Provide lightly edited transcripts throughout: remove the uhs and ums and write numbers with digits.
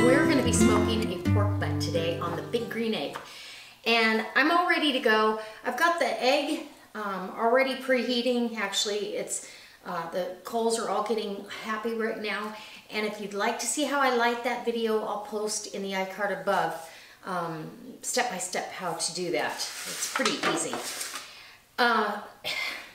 We're going to be smoking a pork butt today on the big green egg. And I'm all ready to go. I've got the egg already preheating. Actually, it's the coals are all getting happy right now. And if you'd like to see how I light that video, I'll post in the iCard above step by step how to do that. It's pretty easy.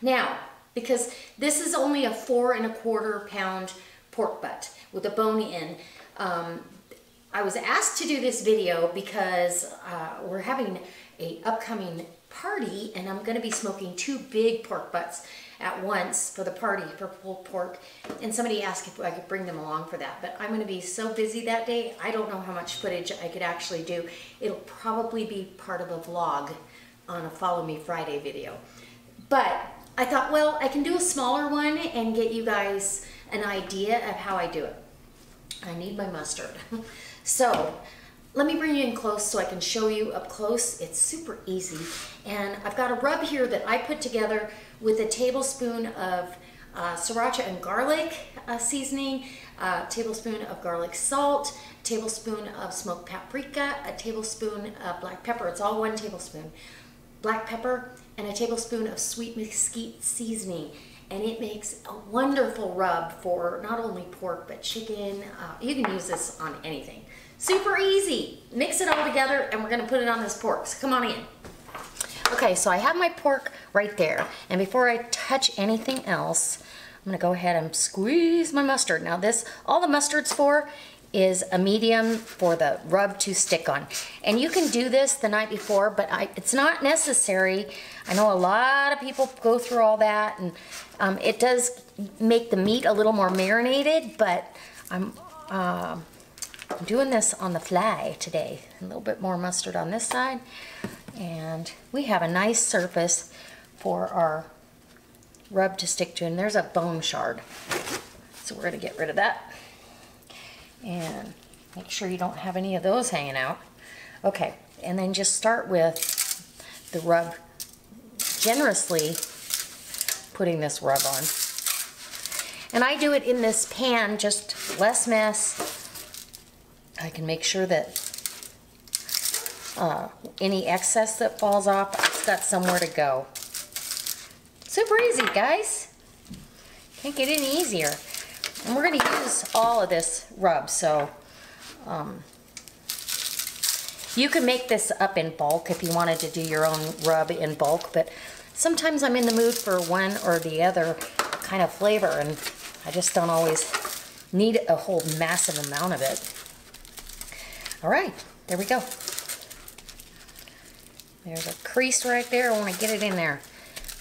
Now, because this is only a 4 1/4 pound pork butt with a bone in, I was asked to do this video because we're having a upcoming party and I'm going to be smoking 2 big pork butts at once for the party for pulled pork, and somebody asked if I could bring them along for that, but I'm going to be so busy that day I don't know how much footage I could actually do. It'll probably be part of a vlog on a Follow Me Friday video, but I thought, well, I can do a smaller one and get you guys an idea of how I do it. I need my mustard. So let me bring you in close so I can show you up close. It's super easy. And I've got a rub here that I put together with a tablespoon of sriracha and garlic seasoning, a tablespoon of garlic salt, a tablespoon of smoked paprika, a tablespoon of black pepper. It's all 1 tablespoon. Black pepper and a tablespoon of sweet mesquite seasoning. And it makes a wonderful rub for not only pork, but chicken. You can use this on anything. Super easy. Mix it all together and we're gonna put it on this pork. So come on in. Okay, so I have my pork right there. And before I touch anything else, I'm gonna go ahead and squeeze my mustard. Now this, all the mustard's for is a medium for the rub to stick on. And you can do this the night before, but it's not necessary. I know a lot of people go through all that, and it does make the meat a little more marinated, but I'm doing this on the fly today. A little bit more mustard on this side, and we have a nice surface for our rub to stick to, and there's a bone shard. So we're gonna get rid of that. And make sure you don't have any of those hanging out. Okay, and then just start with the rub, generously putting this rub on. And I do it in this pan, just less mess. I can make sure that any excess that falls off, it's got somewhere to go. Super easy, guys. Can't get any easier. And we're going to use all of this rub, so you can make this up in bulk if you wanted to do your own rub in bulk, but sometimes I'm in the mood for one or the other kind of flavor, and I just don't always need a whole massive amount of it. All right, there we go. There's a crease right there. I want to get it in there.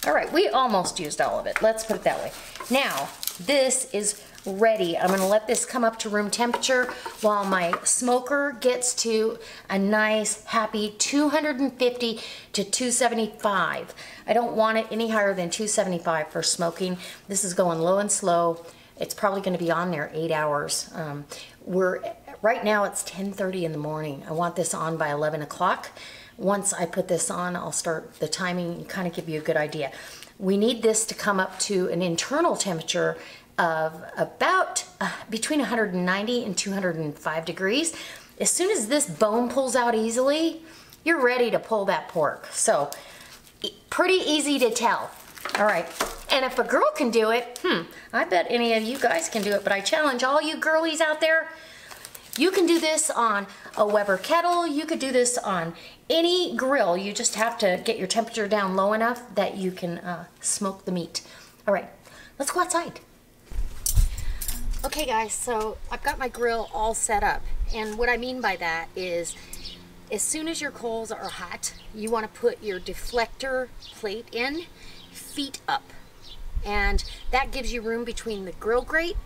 All right, we almost used all of it. Let's put it that way. Now, this is ready. I'm going to let this come up to room temperature while my smoker gets to a nice happy 250 to 275. I don't want it any higher than 275 for smoking. This is going low and slow. It's probably going to be on there 8 hours. Right now it's 10:30 in the morning. I want this on by 11 o'clock. Once I put this on, I'll start the timing and kind of give you a good idea. We need this to come up to an internal temperature of about between 190 and 205 degrees. As soon as this bone pulls out easily, you're ready to pull that pork. So pretty easy to tell. All right, and if a girl can do it, I bet any of you guys can do it, but I challenge all you girlies out there, you can do this on a Weber kettle, you could do this on any grill. You just have to get your temperature down low enough that you can smoke the meat. All right, let's go outside. Okay guys, so I've got my grill all set up, and what I mean by that is as soon as your coals are hot, you want to put your deflector plate in, feet up, and that gives you room between the grill grate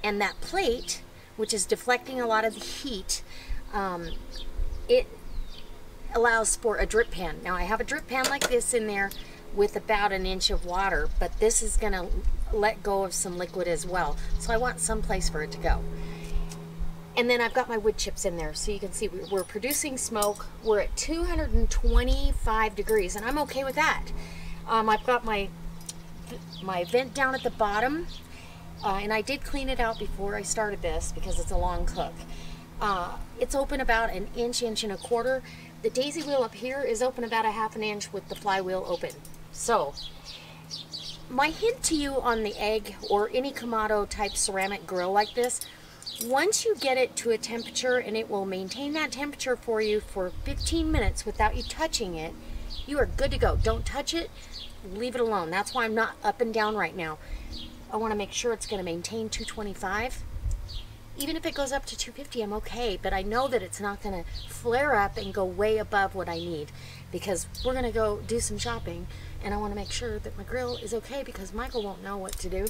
and that plate, which is deflecting a lot of the heat. It allows for a drip pan. Now I have a drip pan like this in there with about 1 inch of water, but this is going to let go of some liquid as well. So I want some place for it to go. And then I've got my wood chips in there, so you can see we're producing smoke. We're at 225 degrees, and I'm okay with that. I've got my vent down at the bottom, and I did clean it out before I started this because it's a long cook. It's open about an inch, inch and a quarter. The daisy wheel up here is open about a ½ an inch with the flywheel open. So, my hint to you on the egg or any Kamado type ceramic grill like this, once you get it to a temperature and it will maintain that temperature for you for 15 minutes without you touching it, you are good to go. Don't touch it, leave it alone. That's why I'm not up and down right now. I want to make sure it's going to maintain 225. Even if it goes up to 250, I'm okay, but I know that it's not going to flare up and go way above what I need, because we're going to go do some shopping and I want to make sure that my grill is okay because Michael won't know what to do.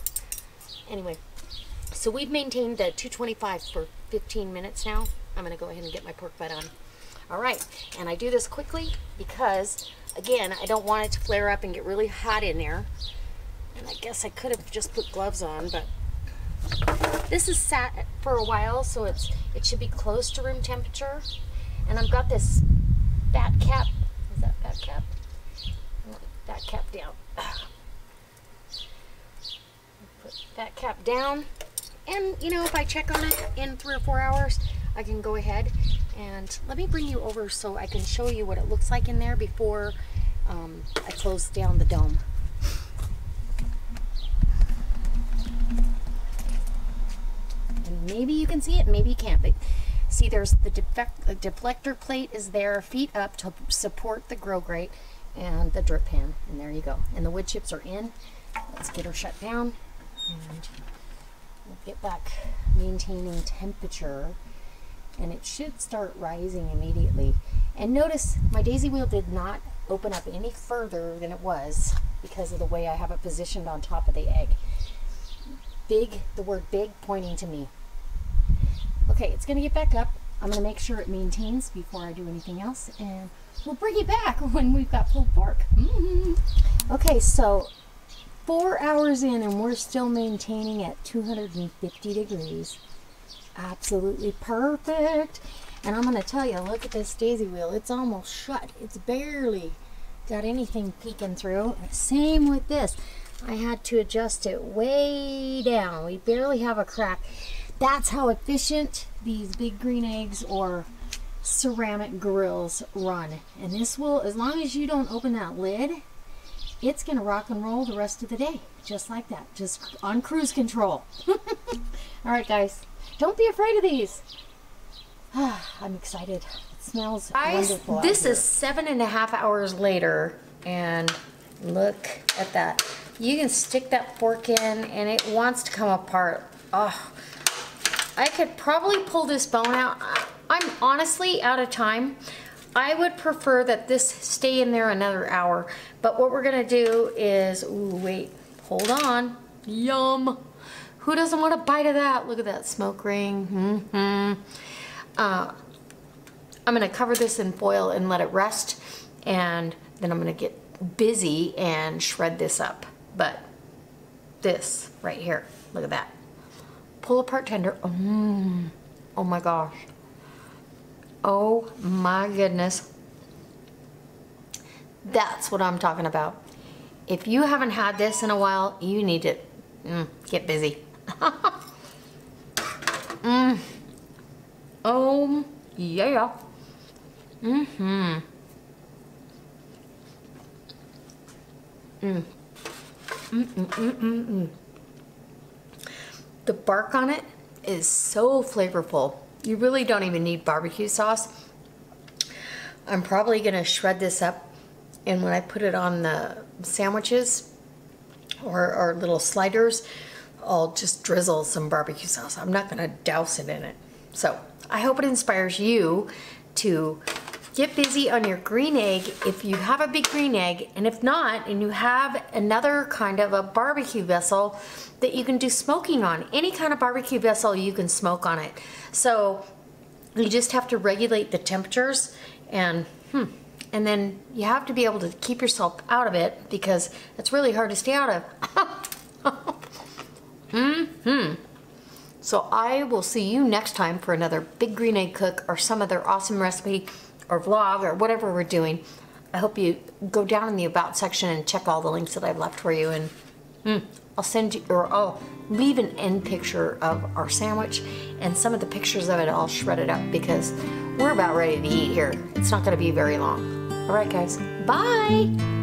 Anyway, so we've maintained the 225 for 15 minutes now. I'm going to go ahead and get my pork butt on. All right, and I do this quickly because, again, I don't want it to flare up and get really hot in there. And I guess I could have just put gloves on, but this is sat for a while, so it should be close to room temperature. And I've got this bat cap. Is that bat cap? Bat cap down. Put that cap down. And, you know, if I check on it in 3 or 4 hours, I can go ahead and let me bring you over so I can show you what it looks like in there before I close down the dome. Maybe you can see it, maybe you can't, but see there's the deflector plate is there, feet up to support the grill grate and the drip pan, and there you go. And the wood chips are in. Let's get her shut down and we'll get back maintaining temperature, and it should start rising immediately. And notice my daisy wheel did not open up any further than it was because of the way I have it positioned on top of the egg. Big, the word big pointing to me. Okay, it's going to get back up. I'm going to make sure it maintains before I do anything else, and we'll bring it back when we've got pulled pork. Okay, so 4 hours in and we're still maintaining at 250 degrees. Absolutely perfect. And I'm going to tell you, look at this daisy wheel. It's almost shut. It's barely got anything peeking through. Same with this. I had to adjust it way down. We barely have a crack. That's how efficient these big green eggs or ceramic grills run. And this will, as long as you don't open that lid, it's going to rock and roll the rest of the day. Just like that. Just on cruise control. Alright guys, don't be afraid of these. I'm excited. It smells wonderful. This is 7.5 hours later, and look at that. You can stick that fork in and it wants to come apart. Oh, I could probably pull this bone out. I'm honestly out of time. I would prefer that this stay in there another hour. But what we're gonna do is, ooh, wait, hold on. Yum. Who doesn't want a bite of that? Look at that smoke ring. I'm gonna cover this in foil and let it rest. And then I'm gonna get busy and shred this up. But this right here, look at that. Pull apart tender. Oh my gosh. Oh my goodness. That's what I'm talking about. If you haven't had this in a while, you need to get busy. Oh yeah. The bark on it is so flavorful. You really don't even need barbecue sauce. I'm probably gonna shred this up, and when I put it on the sandwiches or little sliders, I'll just drizzle some barbecue sauce. I'm not gonna douse it in it. So I hope it inspires you to get busy on your green egg if you have a big green egg, and if not, and you have another kind of a barbecue vessel that you can do smoking on. Any kind of barbecue vessel you can smoke on it. So you just have to regulate the temperatures, and then you have to be able to keep yourself out of it because it's really hard to stay out of. So I will see you next time for another big green egg cook or some other awesome recipe or vlog or whatever we're doing. I hope you go down in the about section and check all the links that I've left for you, and I'll send you, or I'll leave an end picture of our sandwich and some of the pictures of it all shredded up because we're about ready to eat here. It's not gonna be very long. All right, guys, bye.